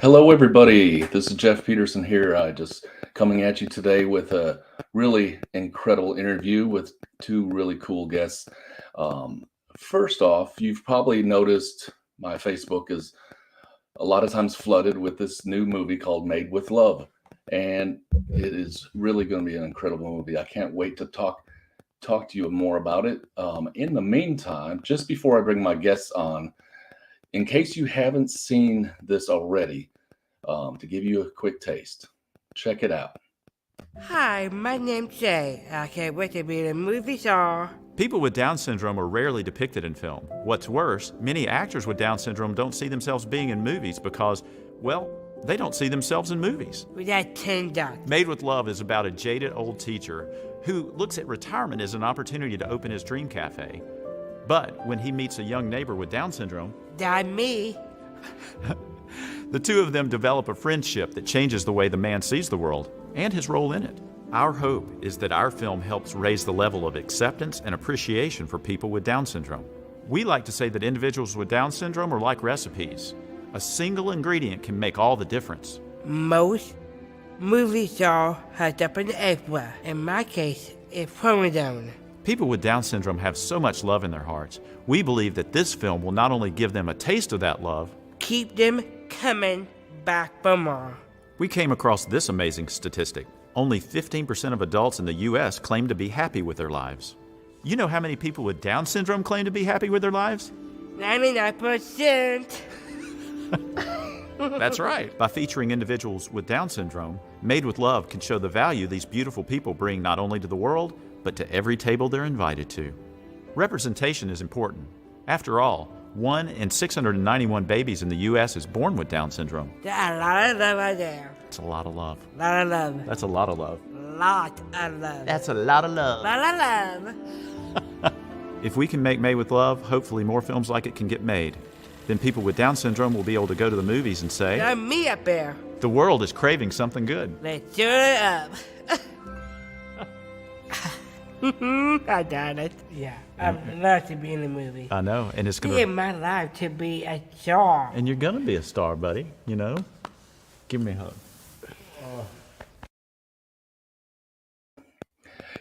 Hello, everybody. This is Jeff Peterson here. Just coming at you today with a really incredible interview with two really cool guests. Um, First off, you've probably noticed my Facebook is a lot of times flooded with this new movie called Made with Love, and it is really going to be an incredible movie. I can't wait to talk to you more about it. In the meantime, just before I bring my guests on, in case you haven't seen this already, to give you a quick taste. Check it out. Hi, my name's Jay. I can't wait to be in a movie star. People with Down syndrome are rarely depicted in film. What's worse, many actors with Down syndrome don't see themselves being in movies because, well, they don't see themselves in movies. With that $10. Made with Love is about a jaded old teacher who looks at retirement as an opportunity to open his dream cafe. But when he meets a young neighbor with Down syndrome, That me. the two of them develop a friendship that changes the way the man sees the world and his role in it. Our hope is that our film helps raise the level of acceptance and appreciation for people with Down syndrome. We like to say that individuals with Down syndrome are like recipes. A single ingredient can make all the difference. Most movie star has up in the April. In my case, it's Promodone. People with Down syndrome have so much love in their hearts. We believe that this film will not only give them a taste of that love. Keep them coming back for more. We came across this amazing statistic. Only 15% of adults in the U.S. claim to be happy with their lives. You know how many people with Down syndrome claim to be happy with their lives? 99%. That's right. By featuring individuals with Down syndrome, Made with Love can show the value these beautiful people bring not only to the world, but to every table they're invited to. Representation is important. After all, 1 in 691 babies in the U.S. is born with Down syndrome. That's a lot of love right there. That's a lot of love. Lot of love. That's a lot of love. Lot of love. That's a lot of love. Lot of love. If we can make Made with Love, hopefully more films like it can get made. Then people with Down syndrome will be able to go to the movies and say, Got me up there. the world is craving something good. Let's do it up. I got it. Yeah, I'd love to be in the movie. I know, and it's Give gonna, my life to be a star. and you're gonna be a star, buddy. You know, give me a hug.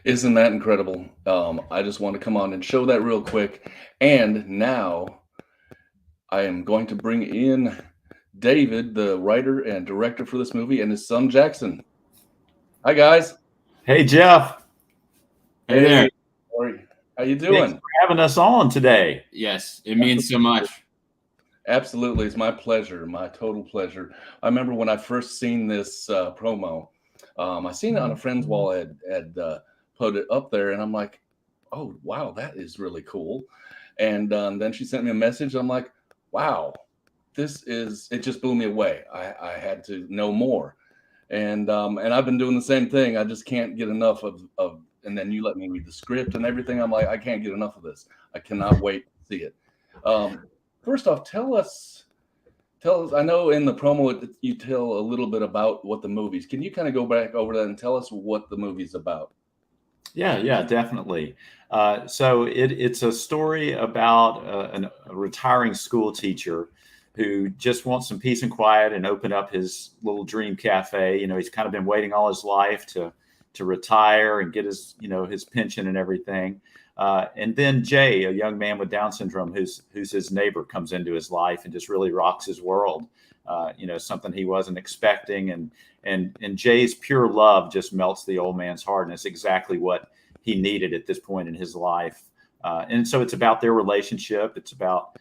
Isn't that incredible? I just want to come on and show that real quick. And now I am going to bring in David, the writer and director for this movie, and his son Jackson. Hi, guys. Hey, Jeff. Hey there. How you Thanks doing? for having us on today. Yes, it means so much. Absolutely, it's my pleasure, my total pleasure. I remember when I first seen this promo. I seen it on a friend's wall. Had put it up there, and I'm like, "Oh, wow, that is really cool." And then she sent me a message. I'm like, "Wow, it just blew me away. I had to know more." And I've been doing the same thing. I just can't get enough of. And then you let me read the script and everything. I'm like, I can't get enough of this. I cannot wait to see it. First off, tell us. I know in the promo you tell a little bit about what the movie's. Can you kind of go back over that and tell us what the movie's about? Yeah, definitely. So it's a story about a retiring school teacher who just wants some peace and quiet and open up his little dream cafe. You know, he's kind of been waiting all his life to retire and get his, his pension and everything. And then Jay, a young man with Down syndrome, who's his neighbor, comes into his life and just really rocks his world. Something he wasn't expecting. And Jay's pure love just melts the old man's heart. And it's exactly what he needed at this point in his life. And so it's about their relationship. It's about,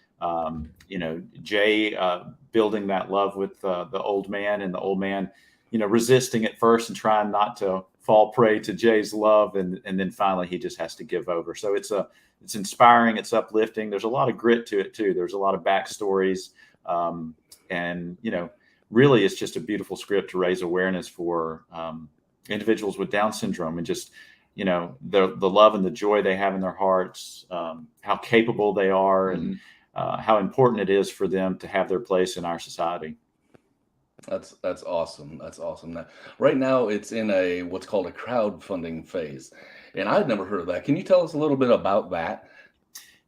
Jay building that love with the old man, and the old man, resisting at first and trying not to fall prey to Jay's love. And then finally he just has to give over. So it's inspiring. It's uplifting. There's a lot of grit to it too. There's a lot of backstories. And really it's just a beautiful script to raise awareness for individuals with Down syndrome, and just, the love and the joy they have in their hearts, how capable they are, and how important it is for them to have their place in our society. That's awesome. That's awesome. Now, right now, it's in what's called a crowdfunding phase, and I'd never heard of that. Can you tell us a little bit about that?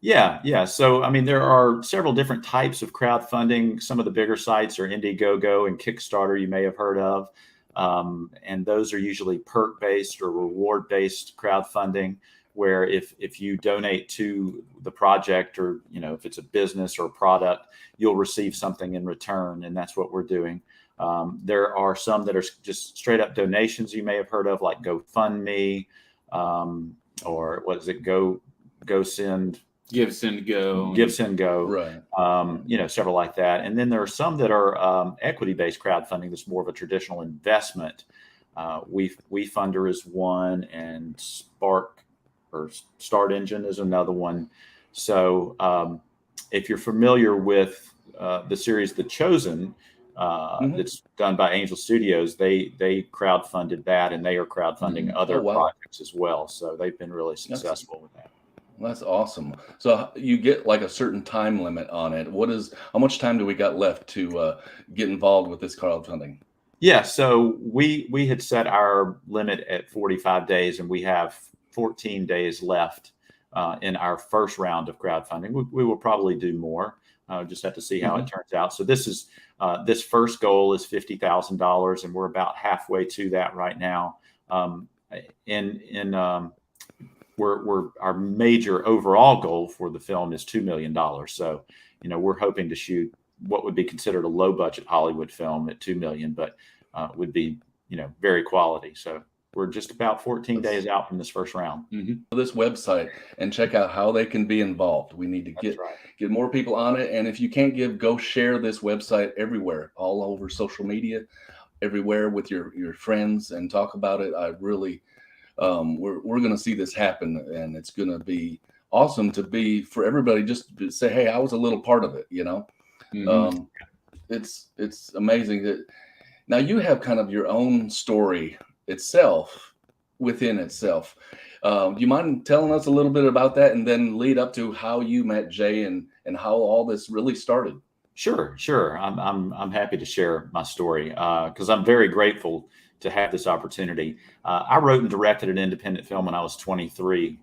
Yeah. So, I mean, there are several different types of crowdfunding. Some of the bigger sites are Indiegogo and Kickstarter, you may have heard of. And those are usually perk-based or reward-based crowdfunding, where if you donate to the project, or, if it's a business or a product, you'll receive something in return. And that's what we're doing. There are some that are just straight up donations you may have heard of, like GoFundMe, or what is it? GoSend. Give, Send, Go. Give, Send, Go. Right. Several like that. And then there are some that are equity-based crowdfunding that's more of a traditional investment. WeFunder is one, and Start Engine is another one. So if you're familiar with the series The Chosen, that's done by Angel Studios, they crowdfunded that, and they are crowdfunding other projects as well. So they've been really successful with that. That's awesome. So you get like a certain time limit on it. How much time do we got left to get involved with this crowdfunding? Yeah, so we had set our limit at 45 days, and we have 14 days left in our first round of crowdfunding. We will probably do more. Just have to see how it turns out. So this first goal is $50,000, and we're about halfway to that right now. Our major overall goal for the film is $2 million. So, we're hoping to shoot what would be considered a low budget Hollywood film at $2 million, but would be, very quality. So we're just about 14 days out from this first round. This website and check out how they can be involved. We need to get more people on it. And if you can't give, go share this website everywhere, all over social media, everywhere with your friends, and talk about it. I really, we're going to see this happen, and it's going to be awesome for everybody just to say, hey, I was a little part of it, It's amazing that now you have kind of your own story itself within itself. Do you mind telling us a little bit about that, and then lead up to how you met Jay and how all this really started? Sure. I'm happy to share my story because I'm very grateful to have this opportunity. I wrote and directed an independent film when I was 23,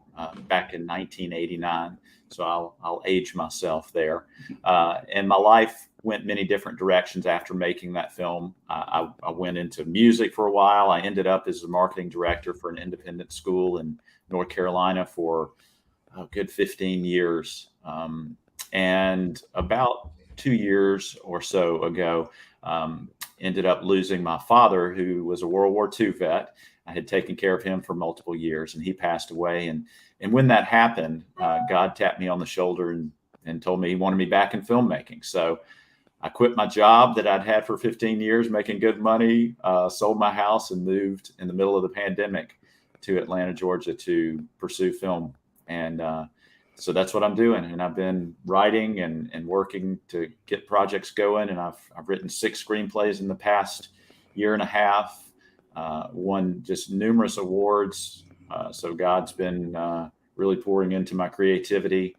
back in 1989. So I'll age myself there. And my life went many different directions after making that film. I went into music for a while. I ended up as a marketing director for an independent school in North Carolina for a good 15 years. And about 2 years or so ago, ended up losing my father, who was a World War II vet. I had taken care of him for multiple years, and he passed away. And when that happened, God tapped me on the shoulder and told me he wanted me back in filmmaking. So I quit my job that I'd had for 15 years, making good money, sold my house, and moved in the middle of the pandemic to Atlanta, Georgia, to pursue film. And so that's what I'm doing. And I've been writing and working to get projects going. And I've written 6 screenplays in the past year and a half, won just numerous awards. So God's been really pouring into my creativity.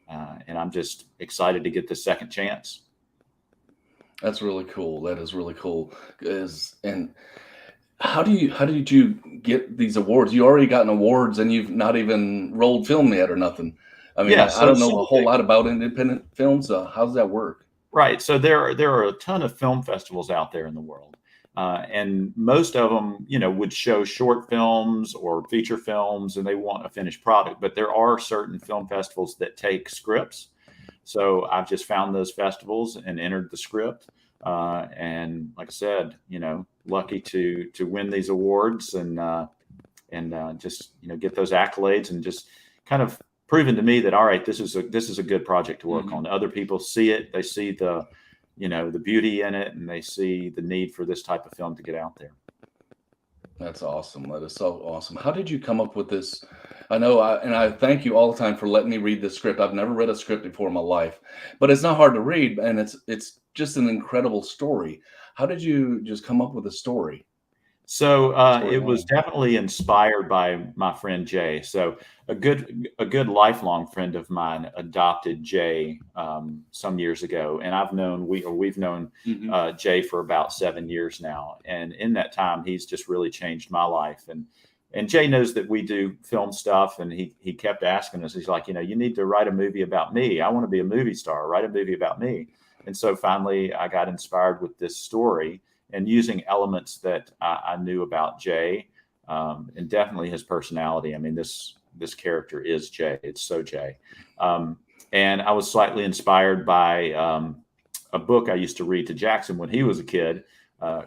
And I'm just excited to get the second chance. That's really cool. That is really cool. And how did you get these awards? You already gotten awards, and you've not even rolled film yet or nothing. I mean, I don't know a whole lot about independent films. How does that work? Right. So there are a ton of film festivals out there in the world. And most of them, would show short films or feature films, and they want a finished product. But there are certain film festivals that take scripts. So I've just found those festivals and entered the script. And like I said, lucky to win these awards and just, get those accolades, and just kind of proven to me that, all right, this is a good project to work on. Other people see it. They see the beauty in it, and they see the need for this type of film to get out there. That's awesome. That is so awesome. How did you come up with this? I know, and I thank you all the time for letting me read this script. I've never read a script before in my life, but it's not hard to read, and it's just an incredible story. How did you just come up with a story? So it was definitely inspired by my friend Jay. So a good lifelong friend of mine adopted Jay some years ago, and we've known Jay for about 7 years now. And in that time, he's just really changed my life. and Jay knows that we do film stuff, and he kept asking us. He's like, you need to write a movie about me. I want to be a movie star. Write a movie about me. And so finally, I got inspired with this story and using elements that I knew about Jay, and definitely his personality. I mean, this character is Jay. It's so Jay. And I was slightly inspired by a book I used to read to Jackson when he was a kid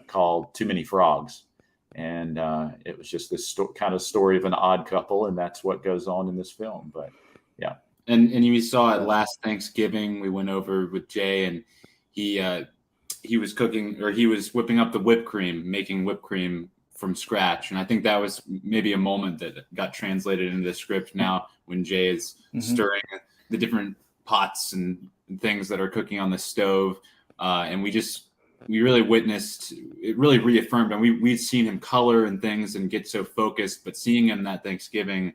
called Too Many Frogs. And it was just this kind of story of an odd couple. And that's what goes on in this film. But yeah. And you saw it last Thanksgiving. We went over with Jay, and he was cooking, or he was whipping up the whipped cream, making whipped cream from scratch. And I think that was maybe a moment that got translated into the script now when Jay is stirring the different pots and things that are cooking on the stove. And we really witnessed, it really reaffirmed, and we'd seen him color and things and get so focused, but seeing him that Thanksgiving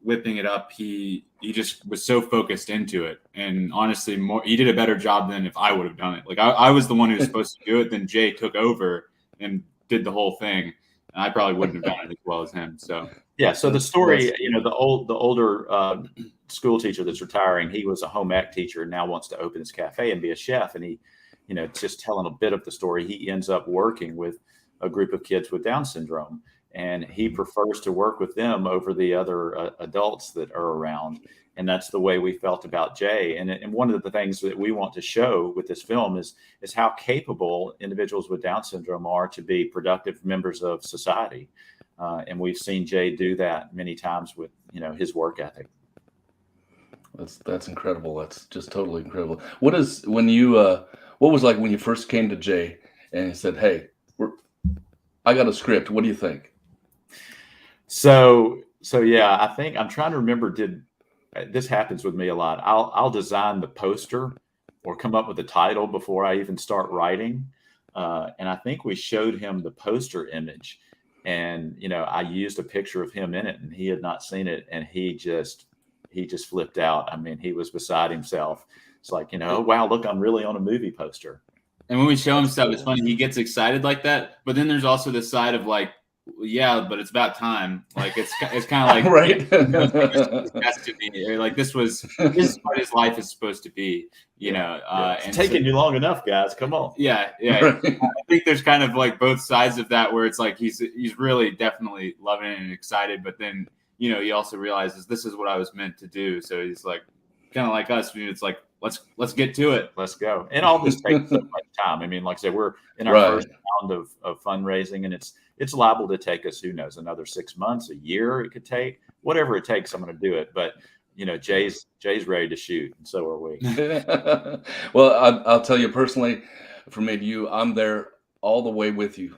whipping it up, he just was so focused into it. And honestly, he did a better job than if I would have done it. Like I was the one who was supposed to do it, then Jay took over and did the whole thing. And I probably wouldn't have done it as well as him. So yeah. So the story, the older school teacher that's retiring, he was a home ec teacher and now wants to open his cafe and be a chef. And he, just telling a bit of the story, he ends up working with a group of kids with Down syndrome. And he prefers to work with them over the other adults that are around. And that's the way we felt about Jay. And one of the things that we want to show with this film is how capable individuals with Down syndrome are to be productive members of society. And we've seen Jay do that many times with, his work ethic. That's incredible. That's just totally incredible. What was like when you first came to Jay and he said, "Hey, I got a script. What do you think?" So yeah, I think I'm trying to remember. This happens with me a lot. I'll design the poster or come up with the title before I even start writing. And I think we showed him the poster image, and I used a picture of him in it, and he had not seen it, and he just flipped out. I mean, he was beside himself. It's like, oh, wow, look, I'm really on a movie poster. And when we show him stuff, it's funny. He gets excited like that, but then there's also this side of like, yeah, but it's about time. Like it's kind of like right. Has to be like this is what his life is supposed to be. It's taking you long enough, guys. Come on. Yeah. Right. I think there's kind of like both sides of that, where it's like he's really definitely loving it and excited, but then he also realizes this is what I was meant to do. So he's like, kind of like us. It's like let's get to it. Let's go. And all this takes so much time. I mean, like I said, we're in our first round of fundraising, and it's liable to take us, who knows, another 6 months, a year. It could take whatever it takes. I'm going to do it. But Jay's ready to shoot, and so are we. Well, I'll tell you personally, from me to you, I'm there all the way with you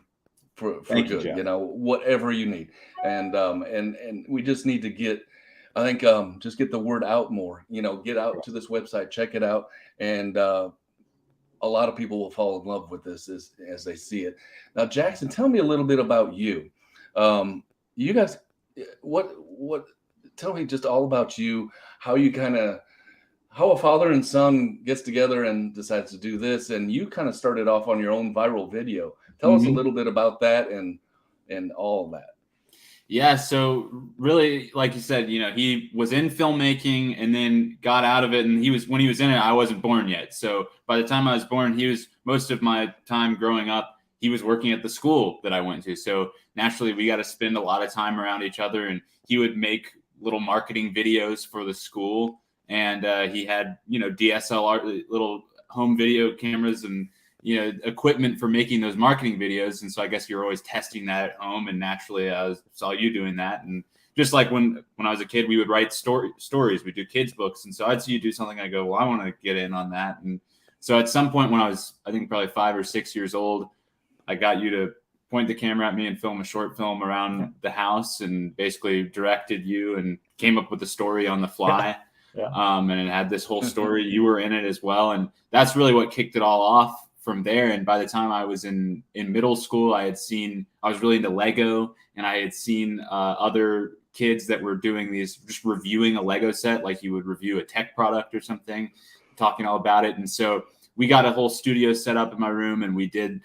for Thank good. You, whatever you need, and we just need to get. I think just get the word out more. Get out to this website, check it out, and a lot of people will fall in love with this as they see it. Now, Jackson, tell me a little bit about you. You guys, tell me just all about you, how a father and son gets together and decides to do this. And you kind of started off on your own viral video. Tell us a little bit about that and all of that. Yeah. So really, like you said, he was in filmmaking and then got out of it. And when he was in it, I wasn't born yet. So by the time I was born, most of my time growing up, he was working at the school that I went to. So naturally we got to spend a lot of time around each other, and he would make little marketing videos for the school. And he had, DSLR, little home video cameras and, equipment for making those marketing videos. And so I guess you're always testing that at home. And naturally I saw you doing that. And just like when I was a kid, we would write stories, we do kids books. And so I'd see you do something. I go, well, I want to get in on that. And so at some point when I was, I think probably 5 or 6 years old, I got you to point the camera at me and film a short film around the house, and basically directed you and came up with the story on the fly. Yeah. And it had this whole story. You were in it as well. And that's really what kicked it all off from there. And by the time I was in middle school, I was really into Lego, and I had seen other kids that were doing these, just reviewing a Lego set, like you would review a tech product or something, talking all about it. And so we got a whole studio set up in my room, and we did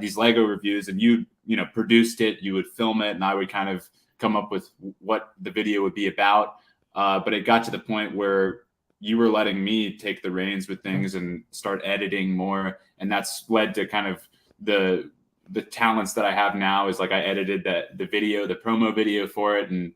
these Lego reviews, and you produced it, you would film it, and I would kind of come up with what the video would be about. But it got to the point where you were letting me take the reins with things and start editing more. And that's led to kind of the talents that I have now. Is like I edited the promo video for it. And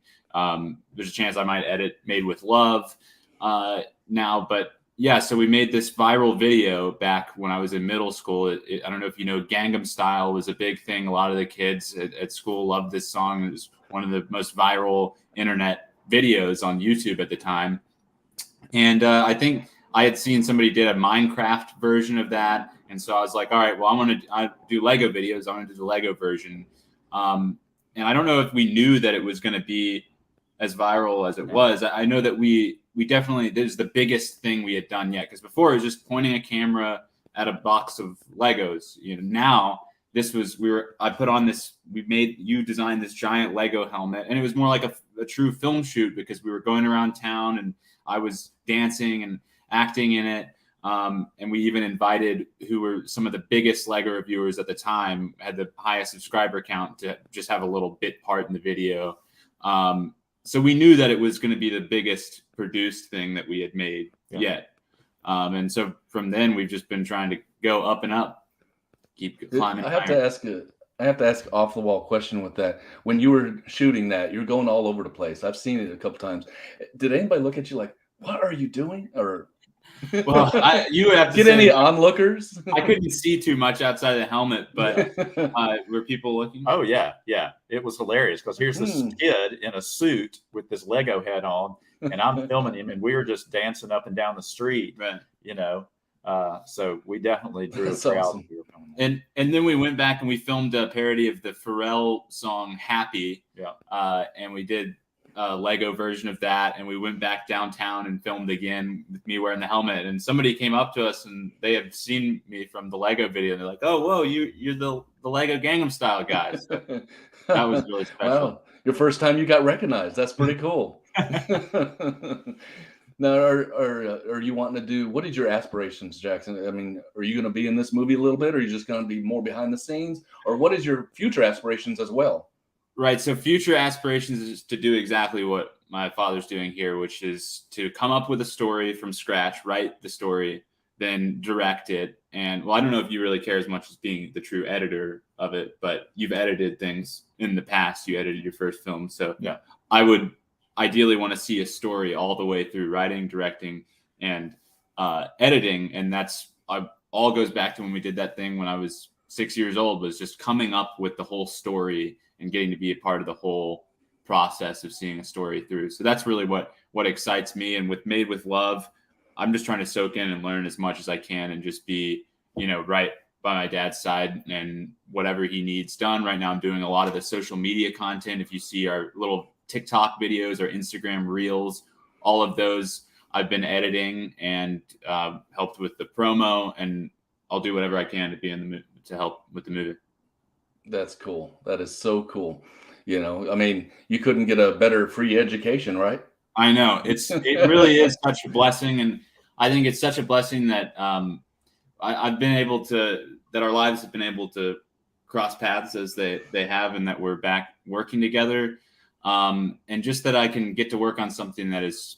there's a chance I might edit Made with Love now. But yeah, so we made this viral video back when I was in middle school. I don't know if you know, Gangnam Style was a big thing. A lot of the kids at school loved this song. It was one of the most viral internet videos on YouTube at the time. And I think I had seen somebody did a Minecraft version of that. And so I was like, all right, well, I do Lego videos. I want to do the Lego version. And I don't know if we knew that it was going to be as viral as it was. I know that we definitely, this is the biggest thing we had done yet. Because before it was just pointing a camera at a box of Legos. Now this was, you designed this giant Lego helmet, and it was more like a true film shoot because we were going around town and I was dancing and acting in it. And we even invited who were some of the biggest Lego reviewers at the time, had the highest subscriber count, to just have a little bit part in the video. So we knew that it was going to be the biggest produced thing that we had made yet. And so from then we've just been trying to go up and up, keep climbing. I have to ask off the wall question with that. When you were shooting that, you're going all over the place. I've seen it a couple times. Did anybody look at you like, what are you doing? Or well, you would have to get say, any onlookers? I couldn't see too much outside the helmet, but were people looking? Oh yeah. It was hilarious because here's this kid in a suit with this Lego head on, and I'm filming him, and we were just dancing up and down the street. Right. So we definitely drew a That's crowd. awesome. And then we went back and we filmed a parody of the Pharrell song "Happy." Yeah. And we did a Lego version of that, and we went back downtown and filmed again with me wearing the helmet. And somebody came up to us and they had seen me from the Lego video. And they're like, "Oh, whoa, you're the Lego Gangnam Style guy." So that was really special. Wow. Your first time you got recognized. That's pretty cool. Now, are you wanting to do, what is your aspirations, Jackson? I mean, are you going to be in this movie a little bit, or are you just going to be more behind the scenes? Or what is your future aspirations as well? Right. So future aspirations is to do exactly what my father's doing here, which is to come up with a story from scratch, write the story, then direct it. And well, I don't know if you really care as much as being the true editor of it, but you've edited things in the past. You edited your first film. So yeah, I would ideally want to see a story all the way through writing, directing, and editing. And that's all goes back to when we did that thing when I was 6 years old, was just coming up with the whole story and getting to be a part of the whole process of seeing a story through. So that's really what excites me. And with Made with Love, I'm just trying to soak in and learn as much as I can and just be, right by my dad's side and whatever he needs done. Right now, I'm doing a lot of the social media content. If you see our little TikTok videos or Instagram reels, all of those I've been editing and helped with the promo, and I'll do whatever I can to be to help with the movie. That's cool. That is so cool. I mean, you couldn't get a better free education, right? I know. It really is such a blessing. And I think it's such a blessing that I've been able to, that our lives have been able to cross paths as they have, and that we're back working together. And just that I can get to work on something that is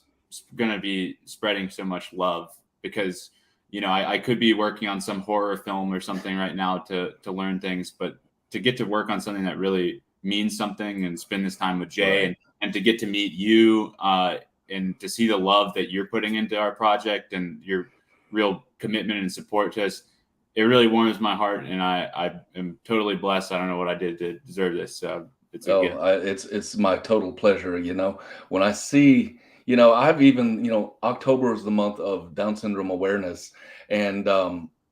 going to be spreading so much love, because, I could be working on some horror film or something right now to learn things, but to get to work on something that really means something and spend this time with Jay, right, and to get to meet you and to see the love that you're putting into our project and your real commitment and support to us, it really warms my heart. And I am totally blessed. I don't know what I did to deserve this. It's a gift. It's my total pleasure. When I see, I've even, October is the month of Down syndrome awareness. And,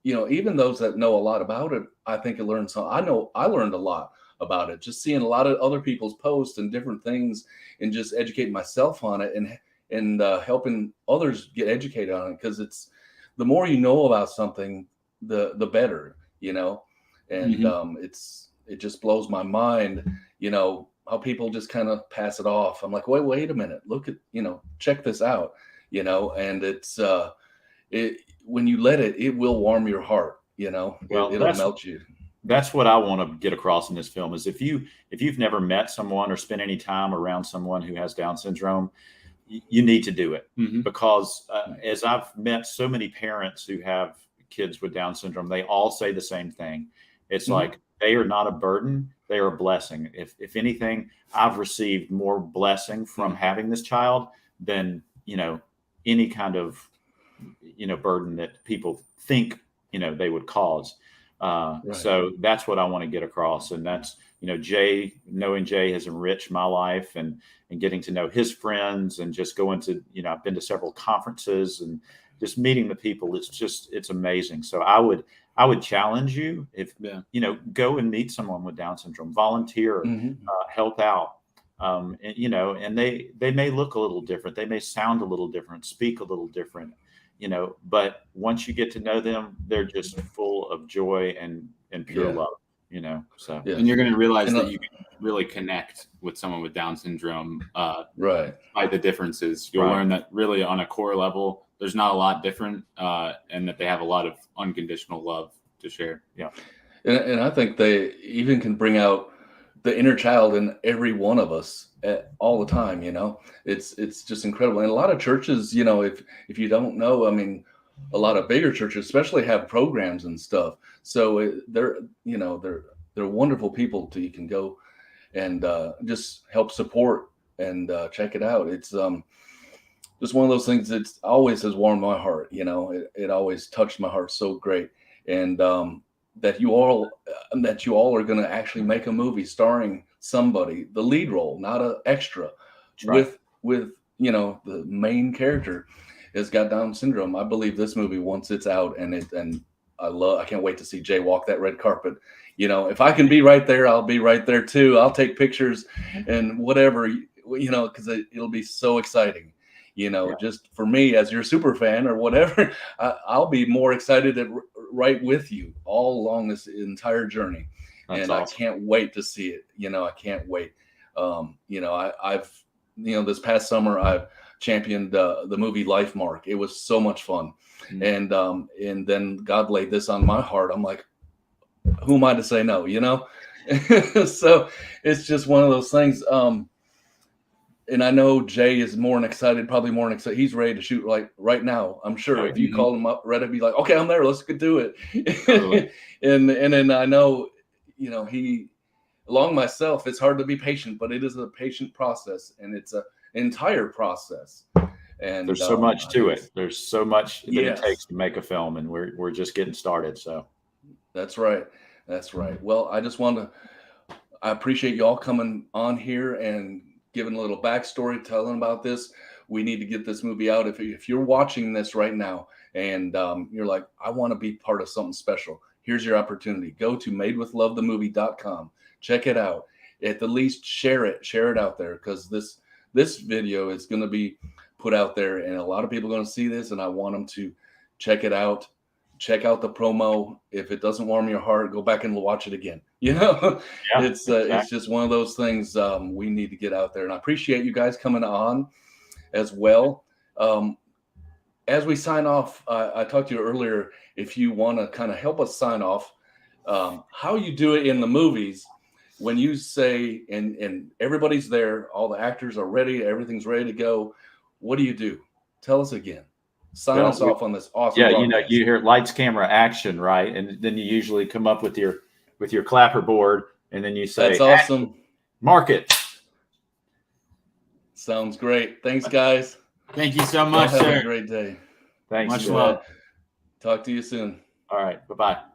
even those that know a lot about it, I think I learned something. I know I learned a lot about it, just seeing a lot of other people's posts and different things, and just educating myself on it and helping others get educated on it. Because it's, the more you know about something, the better, and it just blows my mind, how people just kind of pass it off. I'm like, wait a minute, look at, check this out, and it's when you let it will warm your heart, Well, it'll melt you. that's what I want to get across in this film is if you've never met someone or spent any time around someone who has Down syndrome, you need to do it. Because as I've met so many parents who have kids with Down syndrome, they all say the same thing. It's like they are not a burden, they are a blessing. If anything, I've received more blessing from having this child than, any kind of, burden that people think, they would cause. So that's what I want to get across. And that's, knowing Jay has enriched my life and getting to know his friends and just going to, I've been to several conferences and just meeting the people. It's amazing. So I would challenge you if, go and meet someone with Down syndrome, volunteer, help out. And they may look a little different. They may sound a little different, speak a little different, but once you get to know them, they're just full of joy and pure love, so. And you're going to realize that you can really connect with someone with Down syndrome, by the differences. You'll learn that really on a core level, there's not a lot different, and that they have a lot of unconditional love to share. Yeah. And I think they even can bring out the inner child in every one of us all the time. It's just incredible. And a lot of churches, if you don't know, I mean, a lot of bigger churches especially have programs and stuff. So they're wonderful people you can go and just help support and check it out. It's just one of those things that always has warmed my heart. It always touched my heart so great. And that you all are going to actually make a movie starring somebody, the lead role, not an extra, with the main character has got Down syndrome. I believe this movie, once it's out, and I can't wait to see Jay walk that red carpet. If I can be right there, I'll be right there too. I'll take pictures and whatever, because it'll be so exciting. Just for me as your super fan or whatever, I'll be more excited right with you all along this entire journey. That's awesome. I can't wait to see it. I can't wait. I've this past summer I've championed the movie Life Mark. It was so much fun. And then God laid this on my heart. I'm like, who am I to say no? So it's just one of those things. And I know Jay is probably more excited. He's ready to shoot right now. I'm sure if you call him up, Red would be like, okay, I'm there. Let's go do it. and then I know, he, along myself, it's hard to be patient, but it is a patient process and it's an entire process. And there's so much to it. There's so much that it takes to make a film, and we're just getting started. So that's right. Well, I appreciate y'all coming on here and giving a little backstory, telling about this. We need to get this movie out. If you're watching this right now and you're like, I want to be part of something special, here's your opportunity. Go to madewithlovethemovie.com. Check it out. At the least, share it out there, because this video is going to be put out there, and a lot of people are going to see this, and I want them to check it out. Check out the promo. If it doesn't warm your heart, go back and watch it again. It's just one of those things we need to get out there. And I appreciate you guys coming on as well. As we sign off, I talked to you earlier, if you want to kind of help us sign off, how you do it in the movies when you say, and everybody's there, all the actors are ready, everything's ready to go. What do you do? Tell us again. Sign us off on this awesome. Yeah, broadcast. You hear lights, camera, action, right? And then you usually come up with your clapper board, and then you say, "That's awesome." Action, mark it. Sounds great. Thanks, guys. Thank you so much, Have sir. a great day. Thanks. Much love. Talk to you soon. All right. Bye-bye.